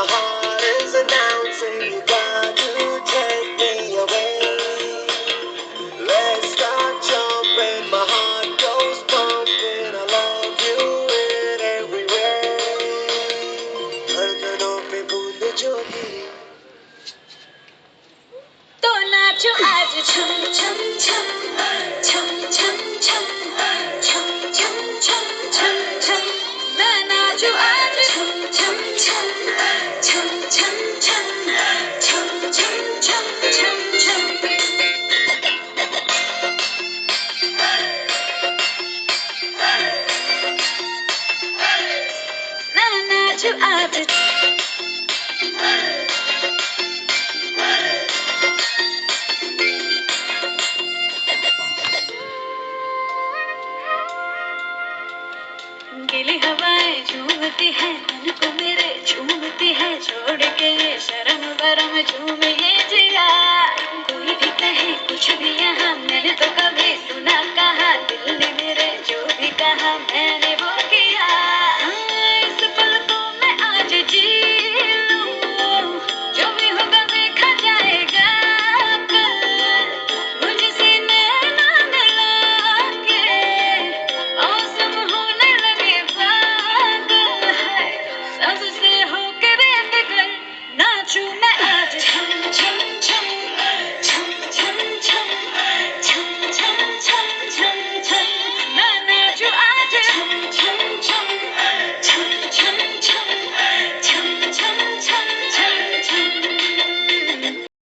my heart is announcing you got to take me away. Let's start jumping, my heart goes pumping. I love you in every way. धड़कनों पे बूंद जो गिरी तो नाचो आज छम छम छम छम छम छम छम छम छम छम छम मैं नाचो आज छम छम छम छम छम छम छम छम छम छम छम मैं नाचो आज गीली हवाएं झूमती है मन को मेरे झूमती है छोड़ के ये शर्म बरम झूम ये जिया कोई भी कहे कुछ भी यहाँ मैंने तो कभी सुना कहा दिल ने मेरे जो भी कहा मैंने